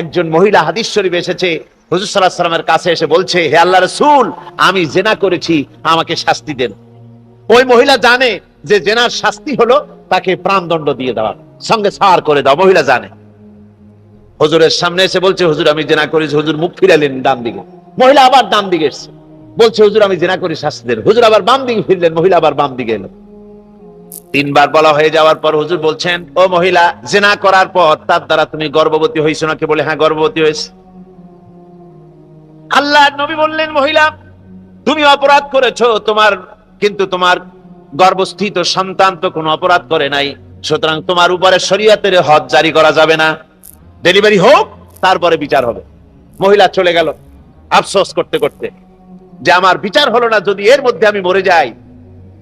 একজন মহিলা, হাদিস শরীফে এসেছে, হুজুর সাল্লাল্লাহু আলাইহি ওয়াসাল্লামের কাছে এসে বলছে, হে আল্লাহর রাসূল, আমি জিনা করেছি, আমাকে শাস্তি দেন। ওই মহিলা জানে যে জেনার শাস্তি হলো তাকে প্রাণদণ্ড দিয়ে দেওয়া, সঙ্গে সার করে দাও। মহিলা জানে। হুজুরের সামনে এসে বলছে, হুজুর আমি জেনা করেছি। হুজুর মুখ ফিরালেন ডান দিকে, মহিলা আবার ডান দিকে এসছে, বলছে হুজুর আমি জেনা করে শাস্তি দেন। হুজুর আবার বাম দিকে ফিরলেন, মহিলা আবার বাম দিকে এলো। তিনবার বলা হয়ে যাওয়ার পর হুজুর বলছেন, ও মহিলা, জেনা করার পর তার দ্বারা তুমি গর্ভবতী হয়েছো নাকি? বলে হ্যাঁ, গর্ভবতী হয়েছে। আল্লাহর নবী বললেন, মহিলা তুমি অপরাধ করেছো, কিন্তু তোমার গর্ভস্থিত সন্তান তো কোনো অপরাধ করে নাই, সুতরাং তোমার উপরে শরীয়তের হদ জারি করা যাবে না, ডেলিভারি হোক, তারপরে বিচার হবে। মহিলা চলে গেল আফসোস করতে করতে যে আমার বিচার হলো না, যদি এর মধ্যে আমি মরে যাই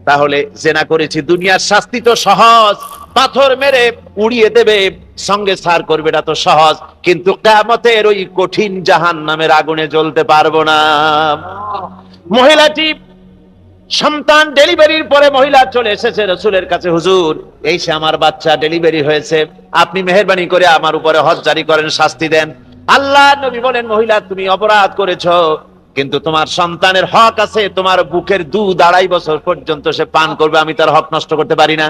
তাহলে জেনা করেছি। দুনিয়ার শাস্তি তো সহজ, পাথর মেরে উড়িয়ে দেবে, সঙ্গে সার করবে, এটা তো সহজ, কিন্তু কিয়ামতের ওই কঠিন জাহান্নামের আগুনে জ্বলতে পারবো না। মহিলাটি সন্তান ডেলিভারির পরে মহিলা চলে এসেছে রাসূলের কাছে, হুজুর এই সে আমার বাচ্চা ডেলিভারি হয়েছে, আপনি মেহেরবানি করে আমার উপরে হদ জারি করেন, শাস্তি দেন। আল্লাহর নবী বলেন, মহিলা তুমি অপরাধ করেছো, কিন্তু তোমার সন্তানের হক আছে, তোমার বুকের দুধ 2.5 বছর পর্যন্ত সে পান করবে, আমি তার হক নষ্ট করতে পারি না।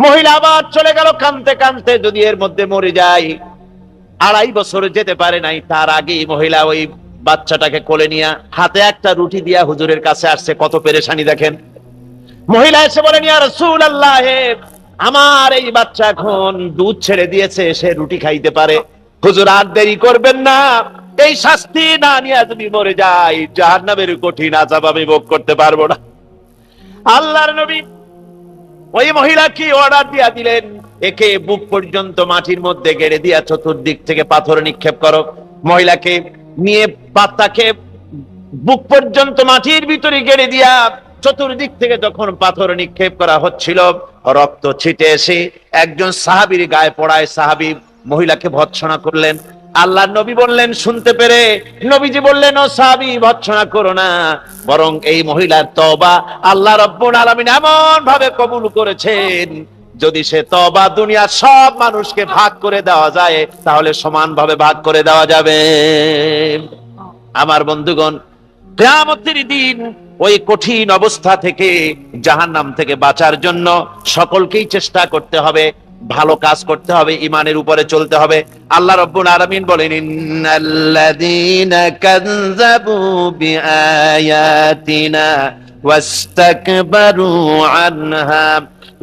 মহিলা আবার চলে গেল কাঁদতে কাঁদতে, যদি এর মধ্যে মরে যায়, 2.5 বছর যেতে পারে নাই, তার আগেই মহিলা ওই বাচ্চাটাকে কোলে নিয়ে হাতে একটা রুটি দিয়া হুজুরের কাছে আসছে। কত পেরেশানি দেখেন। মহিলা এসে বলেন, ইয়া রাসূলুল্লাহ, আমার এই বাচ্চা এখন দুধ ছেড়ে দিয়েছে, সে রুটি খাইতে পারে, হুজুর আর দেরি করবেন না, এই শাস্তি না নিয়ে যদি মরে যাই, জাহান্নামের কঠিন আযাব আমি ভোগ করতে পারবো না। আল্লাহর নবী ওই মহিলাকে অর্ডার দিয়া দিলেন, একে বুক পর্যন্ত মাটির মধ্যে গেড়ে দিয়া চতুর্দিক থেকে পাথর নিক্ষেপ করো। মহিলাকে নিয়ে পাতাকে বুক পর্যন্ত মাটির ভিতরে গেড়ে দিয়া চতুর্দিক থেকে যখন পাথর নিক্ষেপ করা হচ্ছিল, রক্ত ছিটে এসে একজন সাহাবীর গায়ে পড়ায়, সাহাবী মহিলাকে ভৎসনা করলেন। আল্লাহর নবী বললেন, শুনতে পেরে নবীজি বললেন, ও সাহাবী, ভৎসনা করো না, বরং এই মহিলার তওবা আল্লাহ রাব্বুল আলামিন এমন ভাবে কবুল করেছেন, যদি সে তওবা দুনিয়ার সব মানুষকে ভাগ করে দেওয়া যায়, তাহলে সমানভাবে ভাগ করে দেওয়া যাবে। আমার বন্ধুগণ, কিয়ামতের দিন ওই কঠিন অবস্থা থেকে, জাহান্নাম থেকে বাঁচার জন্য সকলকেই চেষ্টা করতে হবে, ভালো কাজ করতে হবে, ঈমানের উপরে চলতে হবে। আল্লাহ রাব্বুল আলামিন বলেন, ইন্নাল্লাযীনা কাযযাবু বিআয়াতিনা ওয়াস্তাকবারু আনহা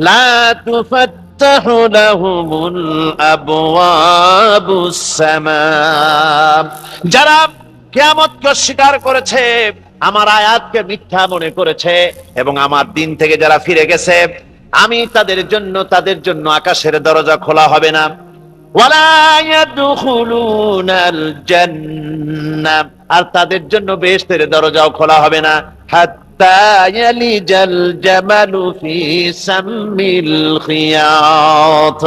লা তুফাত্তাহু লাহুমুল আবওয়াবুস সামা। যারা কিয়ামতকে অস্বীকার করেছে, আমার আয়াতকে মিথ্যা মনে করেছে এবং আমার দিন থেকে যারা ফিরে গেছে, আমি তাদের জন্য আকাশের দরজা খোলা হবে না, ওয়ালা ইয়াদখুলুনাল জান্নাহ, আর তাদের জন্য বেহেশতের দরজাও খোলা হবে না, হাত্তা ইয়ালিজাল জামালু ফি সাম্মিল খিয়াত।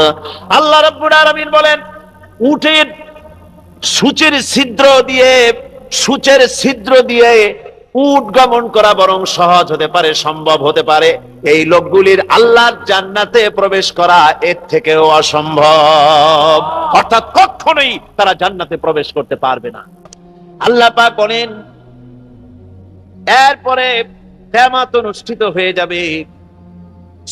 আল্লাহ রাব্বুল আলামিন বলেন, উটের সূচের ছিদ্র দিয়ে উট গমন করা বরং সহজ হতে পারে, সম্ভব হতে পারে, এই লোকগুলির আল্লাহর জান্নাতে প্রবেশ করা এর থেকেও অসম্ভব, অর্থাৎ কখনোই তারা জান্নাতে প্রবেশ করতে পারবে না। আল্লাহ পাক বলেন, এরপরে কিয়ামত অনুষ্ঠিত হয়ে যাবে।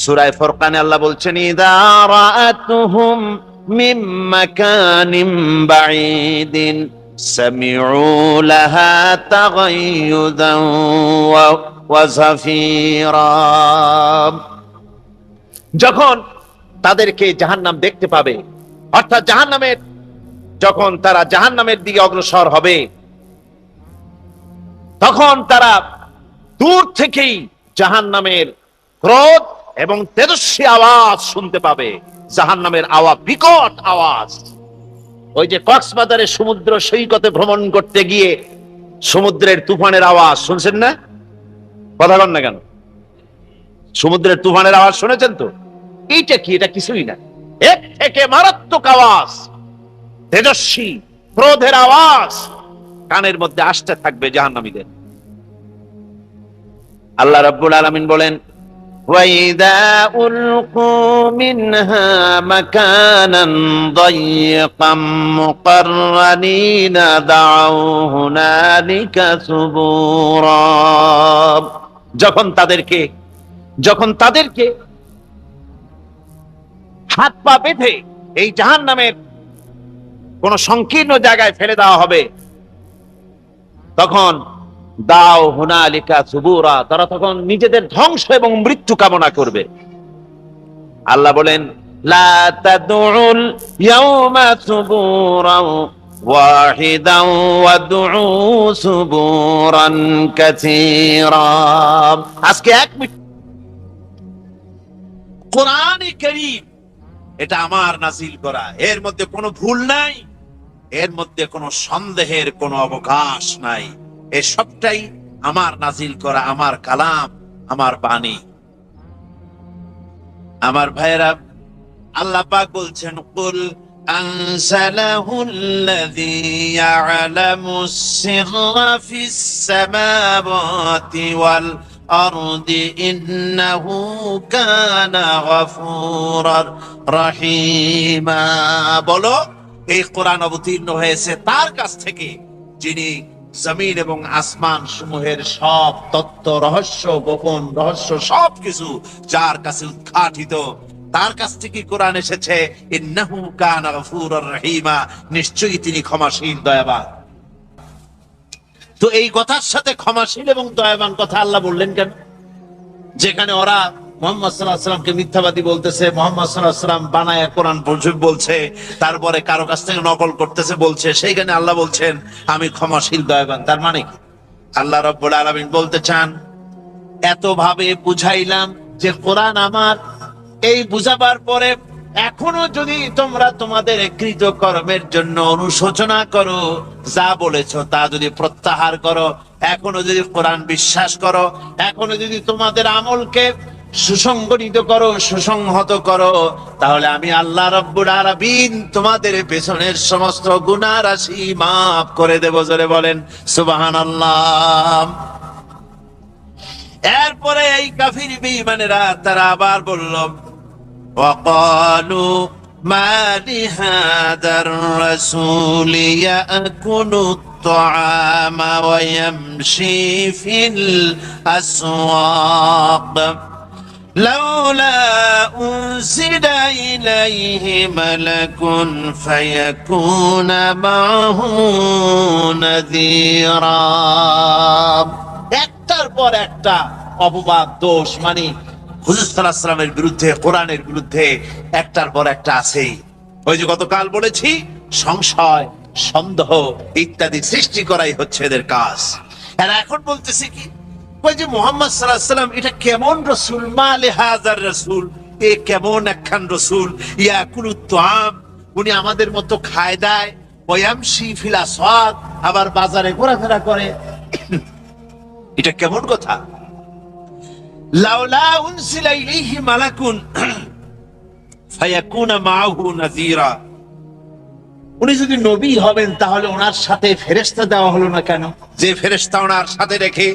সূরা ফুরকানে আল্লাহ বলছেন, ইযা রাআতুহুম মিন মাকানিন বাঈদিন সামিউ লাহা তাগায়ুযান ওয়া যাফীরা। যখন তাদেরকে জাহান্নাম দেখতে পাবে, অর্থাৎ যখন তারা জাহান্নামের দিকে অগ্রসর হবে, তখন তারা দূর থেকেই জাহান্নামের ক্রোধ এবং তেজস্বী আওয়াজ শুনতে পাবে। জাহান্নামের আওয়াজ, বিকট আওয়াজ। ওই যে কক্সবাজারে সমুদ্র সৈকতে ভ্রমণ করতে গিয়ে সমুদ্রের তুফানের আওয়াজ শুনছেন না? কথা বলেন না কেন? সমুদ্রের তুফানের আওয়াজ শুনেছেন তো? এইটা কি? এটা কিছুই না, এর থেকে মারাত্মক আওয়াজ, তেজস্বী ক্রোধের আওয়াজ কানের মধ্যে আসতে থাকবে জাহান্নামীদের। আল্লাহ রাব্বুল আলামিন বলেন, وإذا ألقوا منها مكانا ضيقا مقرنين دعوا هنالك ثبورا। যখন তাদেরকে হাত পা বেঁধে এই জাহান্নামের কোন সংকীর্ণ জায়গায় ফেলে দেওয়া হবে, তখন দাও হুনালিকা সুবুরা, তারা তখন নিজেদের ধ্বংস এবং মৃত্যু কামনা করবে। আল্লাহ বলেন লা তাদউল ইয়াউমা সুবুরান ওয়াহিদান ওয়াদউ সুবুরান কাসীরা। আজকে এক মিনিট, কোরআনে কারীম এটা আমার নাযিল করা, এর মধ্যে কোনো ভুল নাই, এর মধ্যে কোনো সন্দেহের কোনো অবকাশ নাই, এ সবটাই আমার নাযিল করা, আমার কালাম, আমার বাণী। আমার ভাইরা, আল্লাহ পাক বলছেন কুল আনসালাহুল্লাযী ইয়ালামুস সিররা ফিস সামাওয়াতি ওয়াল আরদি ইন্নাহু কানা গফুরার রহিমা। বলো, এই কোরআন অবতীর্ণ হয়েছে তার কাছ থেকে যিনি জমিন এবং আসমান সমূহের সব তত্ত্ব, রহস্য, গোপন রহস্য সবকিছু যার কাছে উদ্ঘাটিত, তার কাছ থেকে কোরআন এসেছে। ইন্নাহু কানা গফুরার রহিমা, নিশ্চয়ই তিনি ক্ষমাশীল, দয়াবান। তো এই কথার সাথে ক্ষমাশীল এবং দয়াবান কথা আল্লাহ বললেন কেন? যেখানে ওরা মুহাম্মদ সাল্লাল্লাহু আলাইহি ওয়াসাল্লামকে মিথ্যাবাদী বলতেছে, মুহাম্মদ সাল্লাল্লাহু আলাইহি ওয়াসাল্লাম বানায়া কোরআন বলছে, তারপরে কারো কাছ থেকে নকল করতেছে বলছে, সেইখানে আল্লাহ বলছেন আমি ক্ষমাশীল, দয়াবান। তার মানে কি? আল্লাহ রাব্বুল আলামিন বলতে চান, এত ভাবে বুঝাইলাম যে কোরআন আমার, এই বুঝাবার পরে এখনো যদি তোমরা তোমাদের কৃত কর্মের জন্য অনুশোচনা করো, যা বলেছো তা যদি প্রত্যাহার করো, এখনো যদি কোরআন বিশ্বাস করো, এখনো যদি তোমাদের আমলকে সুসংগঠিত করো, সুসংহত করো, তাহলে আমি আল্লাহ রাব্বুল আলামিন তোমাদের পেছনের সমস্ত গুনাহ রাশি মাফ করে দেব। জোরে বলেন সুবহানাল্লাহ। এরপরে এই কাফির বেঈমানেরা তারা আবার বলল, ওয়াকালু মা লিহাদার রাসূল ইয়াকুলু আত-তাআমা ওয়া ইয়ামশি ফিল আসওয়াক লাউলা উনজিলা ইলাইহি মালাকুন ফায়াকুনা মাহু নাযীরা। একটার পর একটা অপবাদ, দোষ, মানে হুজুর সাল্লাল্লাহু আলাইহি ওয়াসাল্লামের বিরুদ্ধে, কোরআনের বিরুদ্ধে একটার পর একটা আছেই। ওই যে গতকাল বলেছি, সংশয়, সন্দেহ ইত্যাদি সৃষ্টি করাই হচ্ছে এদের কাজ। আর এখন বলতেছে কি, ওই যে মুহাম্মদ সাল্লাল্লাহু আলাইহি ওয়াসাল্লাম এটা কেমন রাসূল, মা লিহাযার রাসূল, এ কেমন একখান রাসূল, ইয়াকুলুত তাআম, উনি আমাদের মতো খায় দায়, ওয়া ইয়ামশি ফিল আসওয়াক, আবার বাজারে ঘোরাফেরা করে, এটা কেমন কথা? লাউলা উনসিলা ইলাইহি মালাকুন ফায়াকুনা মাআহু নাযীরা, উনি যদি নবী হবেন তাহলে ওনার সাথে ফেরেশতা দেওয়া হলো না কেন? যে ফেরেশতা ওনার সাথে রেখে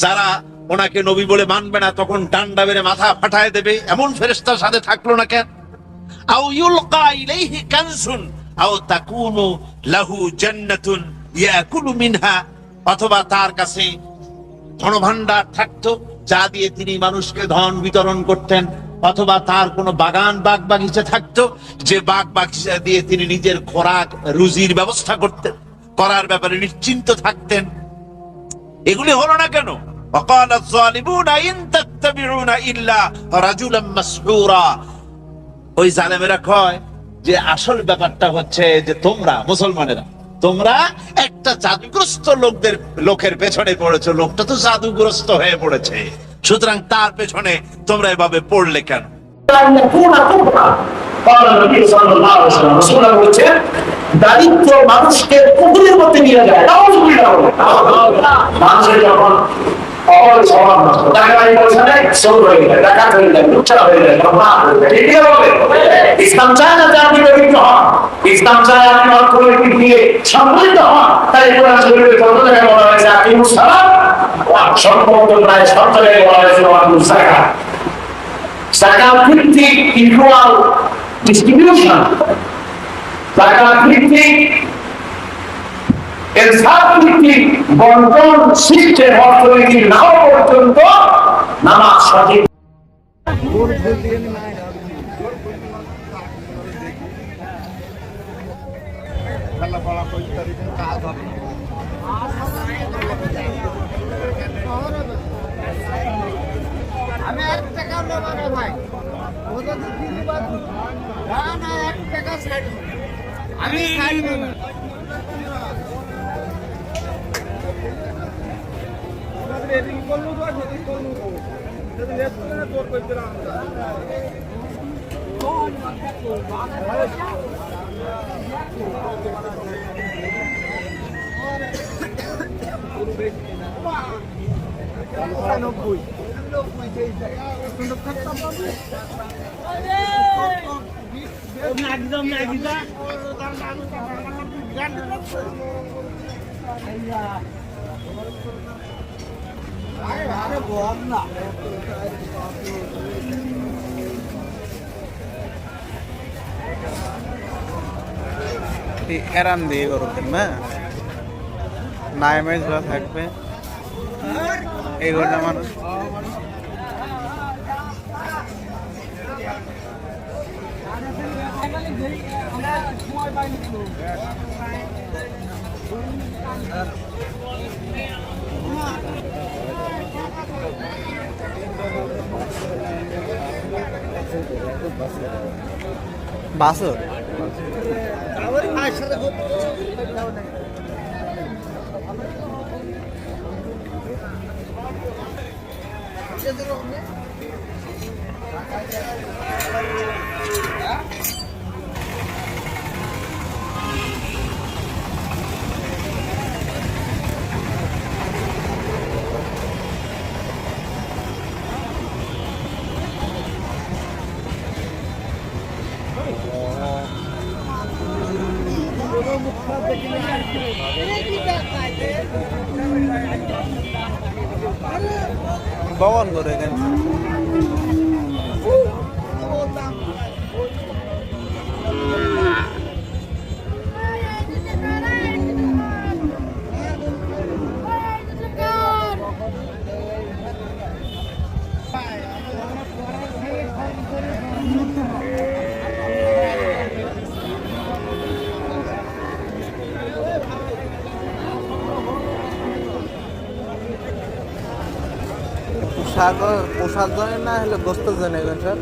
যারা ওনাকে নবী বলে মানবে না তখন ডান্ডা মেরে মাথা ফাটায় দেবে, এমন ফেরেশতার সাথে থাকলো না কেন? আও ইউলকা ইলাইহি কানসুন আও তাকুনু লাহু জান্নাতুন ইয়াকুলু মিনহা, অথবা তার কাছে ধনভাণ্ডার থাকতো যা দিয়ে তিনি মানুষকে ধন বিতরণ করতেন, অথবা তার কোনো বাগান, বাগ বাগিচা থাকতো যে বাগ বাগিচা দিয়ে তিনি নিজের খোরাক রুজির ব্যবস্থা করতেন, করার ব্যাপারে নিশ্চিন্ত থাকতেন। এগুলি হলো না কেন? وقال الظالمون إن تتبعون إلا رجلا مسحورا, ওই জালেমেরা কয় যে আসল ব্যাপারটা হচ্ছে যে তোমরা মুসলমানেরা, তোমরা একটা জাদুগ্রস্ত লোকের পেছনে পড়েছো, লোকটা তো জাদুগ্রস্ত হয়ে পড়েছে, সুতরাং তার পেছনে তোমরা এভাবে পড়লে কেন? দারিদ্র মানুষকে পুকুরের মধ্যে নিয়ে যায়। মানুষের যখন ইসলাম চায় না যে আপনি দরিদ্র হন, ইসলাম চায় আপনি অর্থনৈতিক দিয়ে সমৃদ্ধ হন। তাই কোরআন শরীফে যত জায়গায় বলা হয়েছে আকিমুস সালাত, সম্পদ প্রায় সব জায়গায় বলা হয়েছে ওয়াতুজ যাকাত। জাকাত ভিত্তিক ইকুয়াল ডিস্ট্রিবিউশন, জাকাত ভিত্তিক ইনসাফ ভিত্তিক বন্টন সিস্টেম অর্থনীতি না হওয়া পর্যন্ত নামাজ সঠিক। আমি 1 টাকা নেব না ভাই, ওটা তো দিতে পারবো না, না 1 টাকা ছাড় আমি ছাড়ব না। রেডিং করলু তো রেডিং করলু যদি লেট করে না তোর কইতে না এরাম দিয়ে করবেন না, নাইমেজ থাকবে এই ঘন্টা মানুষ। বাসর বগন করে কেন পোশাক জনের না হলে গোস্ত জনে স্যার।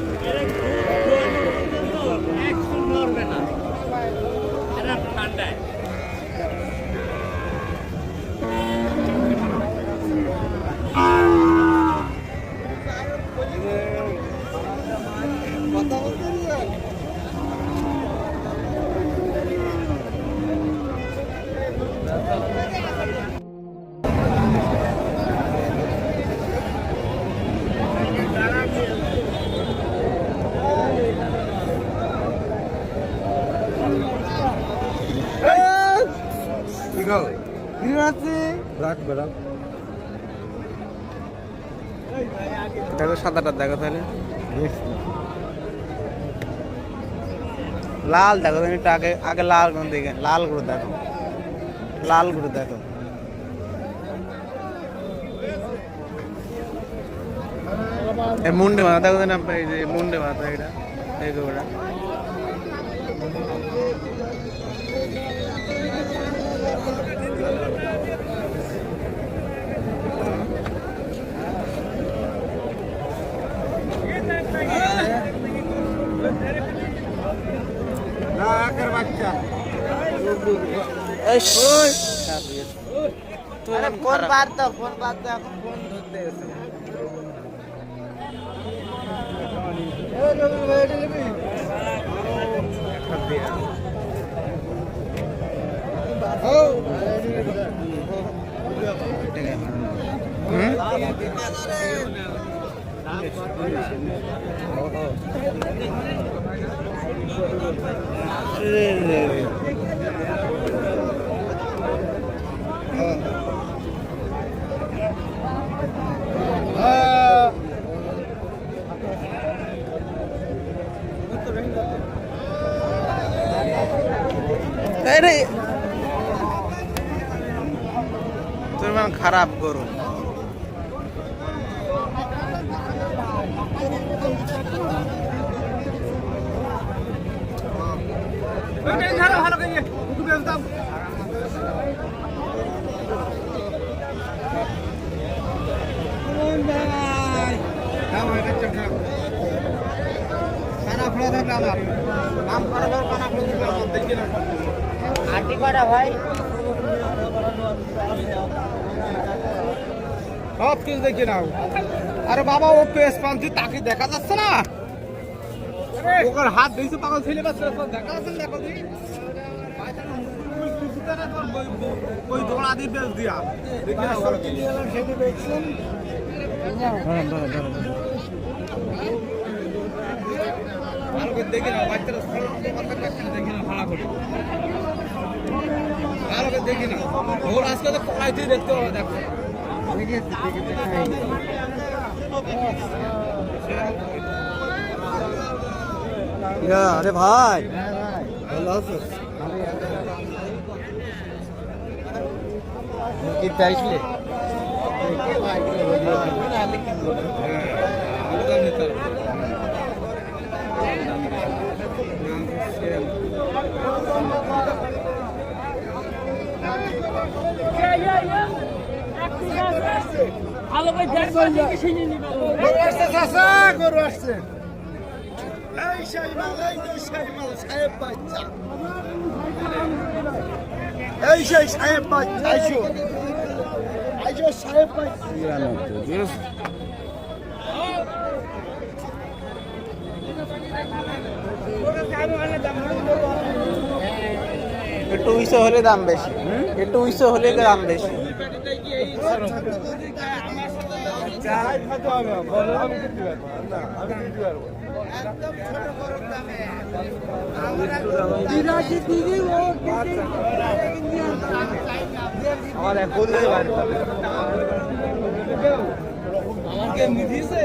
দেখো সাদাটা দেখো তাহলে লাল দেখো তুমি একটু আগে আগে লাল করে দেখে লাল করে দেখো, লাল করে দেখো। মুন্ডে মাথা দেখো না, এই যে মুন্ডে মাথা এটা এই গোটা বাচ্চা ফোন বাদ দাও, ফোন বাদ দাও, এখন ফোন ধরতে এসে খারাপ গরু। আটি কটা ভাই? সব কিছু দেখি নাও। আরে বাবা ও পেস পান্তি তাকে দেখা যাচ্ছে না, ওর হাত দিয়েছে পাগল ছেলে বাচ্চা দেখা যাচ্ছে না। দেখো দিই ওই দোড়া দিয়ে বেশ দিয়া দেখি না সব কিনে এলাম সেটি বেচছেন। ভালো করে দেখি না বাচ্চারা দেখি না ভাড়া করে ভালো করে দেখি না। ওর আজকে তো কড়াই দিয়ে দেখতে হবে। দেখো আরে ভাই ভালো আছো? কিনতে আসলে ভালো করে দেখবেন দেখে শুনে নিবেন। গরু আসছে চাচা, গরু আসছে। এই শাইমাল, এই যে শাইমাল সাহেব বাচ্চা, এই সেই সাহেব বাচ্চা, আইসো আইসো সাহেব বাচ্চা। একটু উইসো হলে দাম বেশি, একটু উইসো হলে দাম বেশি। আমাকে নিধিছে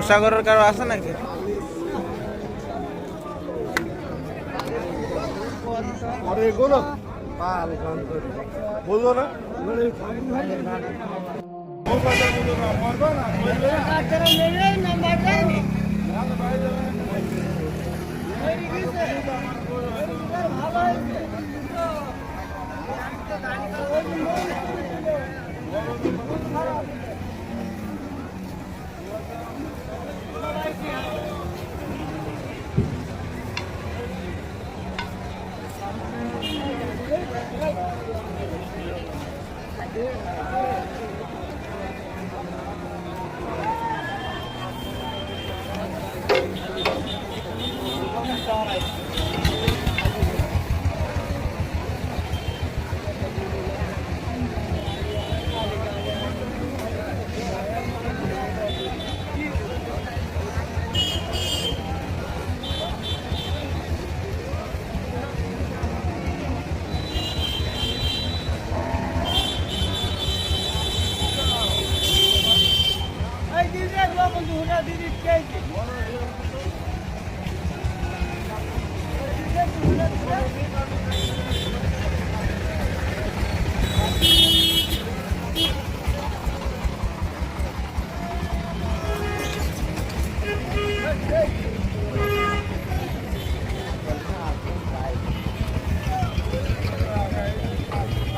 সাগরের কারো আছে নাকি? বলবো না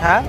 হ্যাঁ